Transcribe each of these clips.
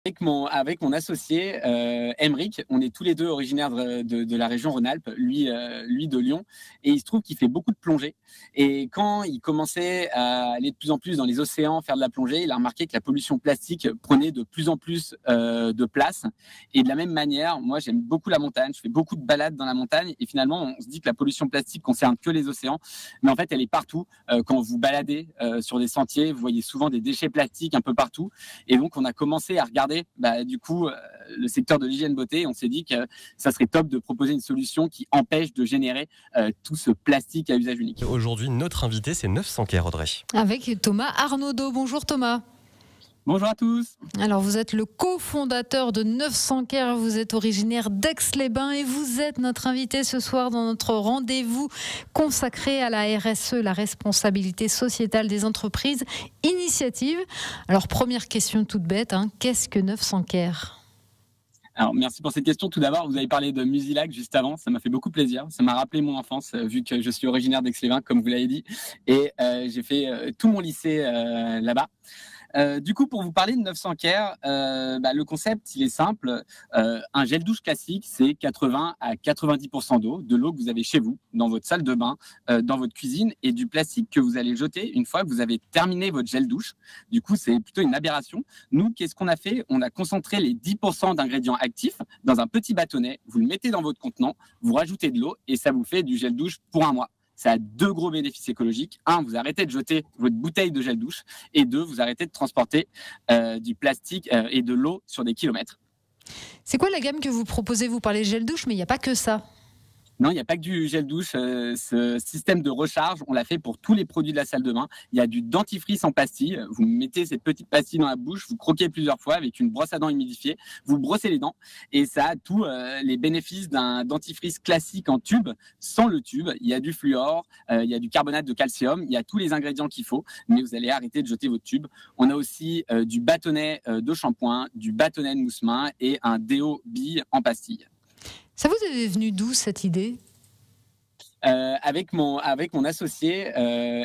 Avec mon associé, Aymeric, on est tous les deux originaires de la région Rhône-Alpes, lui de Lyon, et il se trouve qu'il fait beaucoup de plongée. Et quand il commençait à aller de plus en plus dans les océans, faire de la plongée, il a remarqué que la pollution plastique prenait de plus en plus de place. Et de la même manière, moi j'aime beaucoup la montagne, je fais beaucoup de balades dans la montagne, et finalement on se dit que la pollution plastique concerne que les océans, mais en fait elle est partout. Quand vous baladez sur des sentiers, vous voyez souvent des déchets plastiques un peu partout, et donc on a commencé à regarder le secteur de l'hygiène beauté. On s'est dit que ça serait top de proposer une solution qui empêche de générer tout ce plastique à usage unique. Aujourd'hui, notre invité, c'est 900 Care, Audrey. Avec Thomas Arnaudot. Bonjour Thomas. Bonjour à tous. Alors vous êtes le cofondateur de 900 Care, vous êtes originaire d'Aix-les-Bains et vous êtes notre invité ce soir dans notre rendez-vous consacré à la RSE, la responsabilité sociétale des entreprises, initiative. Alors première question toute bête, qu'est-ce que 900 Care ? Alors, merci pour cette question. Tout d'abord, vous avez parlé de Musilac juste avant. Ça m'a fait beaucoup plaisir. Ça m'a rappelé mon enfance, vu que je suis originaire d'Aix-les-Bains, comme vous l'avez dit. Et j'ai fait tout mon lycée là-bas. Du coup, pour vous parler de 900 Care, le concept, il est simple. Un gel douche classique, c'est 80 à 90% d'eau, de l'eau que vous avez chez vous, dans votre salle de bain, dans votre cuisine, et du plastique que vous allez jeter une fois que vous avez terminé votre gel douche. Du coup, c'est plutôt une aberration. Nous, qu'est-ce qu'on a fait ? On a concentré les 10% d'ingrédients actifs dans un petit bâtonnet. Vous le mettez dans votre contenant, vous rajoutez de l'eau, et ça vous fait du gel douche pour un mois. Ça a deux gros bénéfices écologiques. Un, vous arrêtez de jeter votre bouteille de gel douche. Et deux, vous arrêtez de transporter du plastique et de l'eau sur des kilomètres. C'est quoi la gamme que vous proposez ? Vous parlez gel douche, mais il n'y a pas que ça. Non, il n'y a pas que du gel douche. Ce système de recharge, on l'a fait pour tous les produits de la salle de bain. Il y a du dentifrice en pastille. Vous mettez cette petite pastille dans la bouche, vous croquez plusieurs fois avec une brosse à dents humidifiée, vous brossez les dents et ça a tous les bénéfices d'un dentifrice classique en tube. Sans le tube, il y a du fluor, il y a du carbonate de calcium, il y a tous les ingrédients qu'il faut, mais vous allez arrêter de jeter votre tube. On a aussi du bâtonnet de shampoing, du bâtonnet de mousse-main et un déo bille en pastille. Ça vous est venu d'où cette idée ? Avec mon associé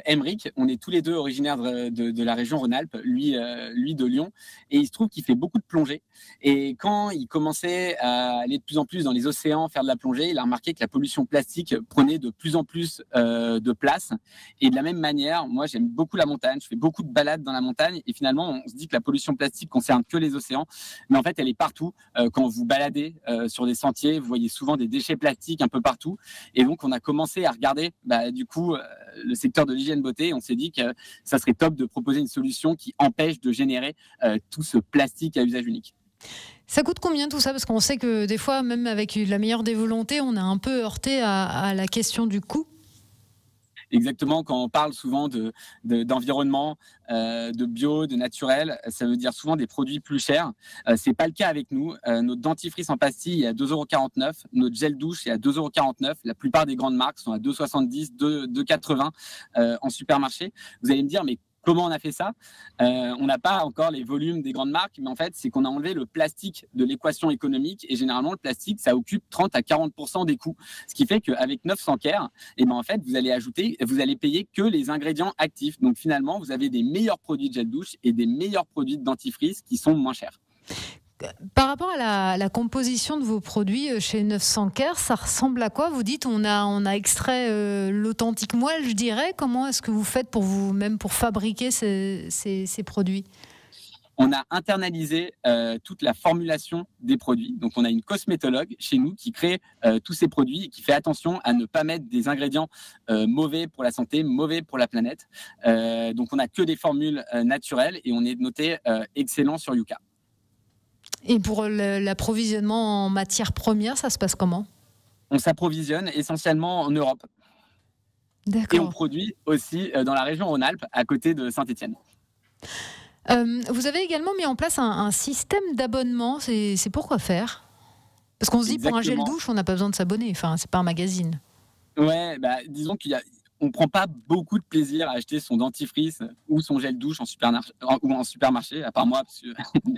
Aymeric, on est tous les deux originaires de la région Rhône-Alpes, lui de Lyon, et il se trouve qu'il fait beaucoup de plongée. Et quand il commençait à aller de plus en plus dans les océans, faire de la plongée, il a remarqué que la pollution plastique prenait de plus en plus de place. Et de la même manière, moi j'aime beaucoup la montagne, je fais beaucoup de balades dans la montagne, et finalement on se dit que la pollution plastique concerne que les océans, mais en fait elle est partout. Quand vous baladez sur des sentiers, vous voyez souvent des déchets plastiques un peu partout, et donc on a commencé à regarder le secteur de l'hygiène beauté. On s'est dit que ça serait top de proposer une solution qui empêche de générer tout ce plastique à usage unique. Ça coûte combien tout ça ? Parce qu'on sait que des fois, même avec la meilleure des volontés, on est un peu heurté à la question du coût. Exactement, quand on parle souvent d'environnement, de bio, de naturel, ça veut dire souvent des produits plus chers. C'est pas le cas avec nous. Notre dentifrice en pastille est à 2,49 €, notre gel douche est à 2,49 €. La plupart des grandes marques sont à 2,70 €, 2,80 € en supermarché. Vous allez me dire, mais comment on a fait ça ? On n'a pas encore les volumes des grandes marques, mais en fait, c'est qu'on a enlevé le plastique de l'équation économique. Et généralement, le plastique, ça occupe 30 à 40% des coûts. Ce qui fait qu'avec 900 Care, en fait, vous allez payer que les ingrédients actifs. Donc finalement, vous avez des meilleurs produits de gel douche et des meilleurs produits de dentifrice qui sont moins chers. Par rapport à la composition de vos produits chez 900 Care, ça ressemble à quoi ? Vous dites on a extrait l'authentique moelle, je dirais. Comment est-ce que vous faites pour fabriquer ces produits ? On a internalisé toute la formulation des produits. Donc, on a une cosmétologue chez nous qui crée tous ces produits et qui fait attention à ne pas mettre des ingrédients mauvais pour la santé, mauvais pour la planète. Donc, on n'a que des formules naturelles et on est noté excellent sur Yuka. Et pour l'approvisionnement en matières premières, ça se passe comment ? On s'approvisionne essentiellement en Europe. D'accord. Et on produit aussi dans la région Rhône-Alpes, à côté de Saint-Étienne. Vous avez également mis en place un système d'abonnement. C'est pour quoi faire ? Parce qu'on se dit, Exactement. pour un gel douche, on n'a pas besoin de s'abonner. Enfin, c'est pas un magazine. Ouais, disons on prend pas beaucoup de plaisir à acheter son dentifrice ou son gel douche en supermarché, à part moi, parce que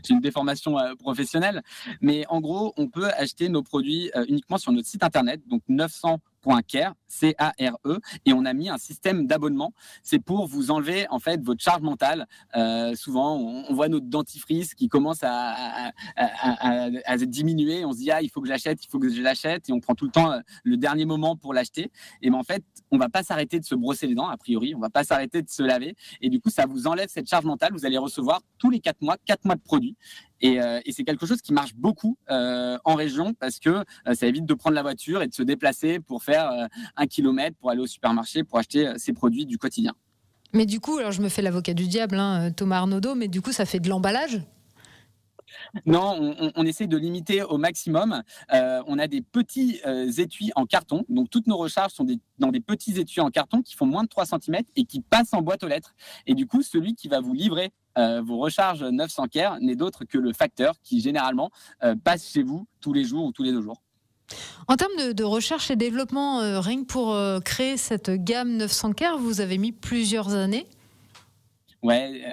j'ai une déformation professionnelle. Mais en gros, on peut acheter nos produits uniquement sur notre site internet, donc .care, C-A-R-E, et on a mis un système d'abonnement. C'est pour vous enlever en fait votre charge mentale. Souvent, on voit notre dentifrice qui commence à diminuer. On se dit il faut que je l'achète, et on prend tout le temps le dernier moment pour l'acheter. Et ben en fait, on va pas s'arrêter de se brosser les dents a priori, on va pas s'arrêter de se laver, et du coup, ça vous enlève cette charge mentale. Vous allez recevoir tous les 4 mois de produits. Et c'est quelque chose qui marche beaucoup en région parce que ça évite de prendre la voiture et de se déplacer pour faire 1 kilomètre pour aller au supermarché pour acheter ces produits du quotidien. Mais du coup, alors je me fais l'avocat du diable, Thomas Arnaudot, mais du coup, ça fait de l'emballage ? Non, on essaie de limiter au maximum. On a des petits étuis en carton. Donc, toutes nos recharges sont dans des petits étuis en carton qui font moins de 3 cm et qui passent en boîte aux lettres. Et du coup, celui qui va vous livrer vos recharges 900 Care n'est d'autre que le facteur qui, généralement, passe chez vous tous les jours ou tous les 2 jours. En termes de recherche et développement, rien que pour créer cette gamme 900 Care, vous avez mis plusieurs années ? Ouais,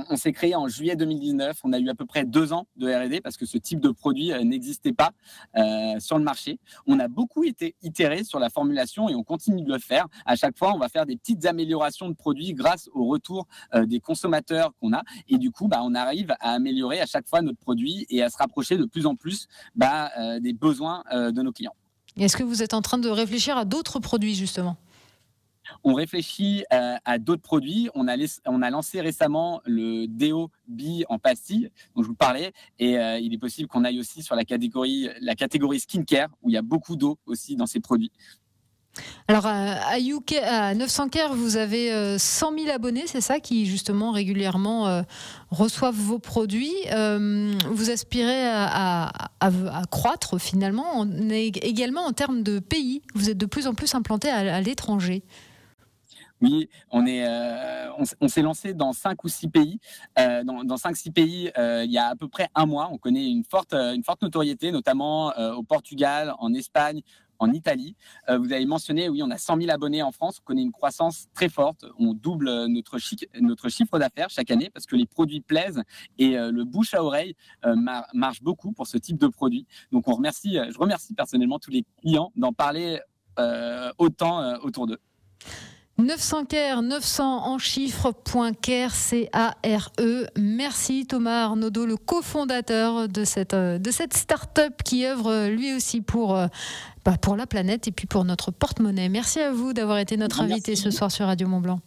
on s'est créé en juillet 2019. On a eu à peu près 2 ans de R&D parce que ce type de produit n'existait pas sur le marché. On a beaucoup été itéré sur la formulation et on continue de le faire. À chaque fois, on va faire des petites améliorations de produits grâce au retour des consommateurs qu'on a. Et du coup, on arrive à améliorer à chaque fois notre produit et à se rapprocher de plus en plus des besoins de nos clients. Est-ce que vous êtes en train de réfléchir à d'autres produits, justement ? On réfléchit à d'autres produits. On a lancé récemment le déo Bi en pastille dont je vous parlais, et il est possible qu'on aille aussi sur la catégorie skincare où il y a beaucoup d'eau aussi dans ces produits. Alors à 900 Care, vous avez 100 000 abonnés, c'est ça, qui justement régulièrement reçoivent vos produits. Vous aspirez à croître finalement, également en termes de pays. Vous êtes de plus en plus implanté à l'étranger. Oui, on s'est lancé dans 5 ou 6 pays. Dans 5-6 pays, il y a à peu près 1 mois. On connaît une forte notoriété, notamment au Portugal, en Espagne, en Italie. Vous avez mentionné, oui, on a 100 000 abonnés en France. On connaît une croissance très forte. On double notre chiffre d'affaires chaque année parce que les produits plaisent et le bouche à oreille marche beaucoup pour ce type de produit. Donc, je remercie personnellement tous les clients d'en parler autant autour d'eux. 900 Care, 900 en chiffres.care, C-A-R-E. Merci Thomas Arnaudot, le cofondateur de cette start-up qui œuvre lui aussi pour la planète et puis pour notre porte-monnaie. Merci à vous d'avoir été notre invité ce soir sur Radio Mont Blanc.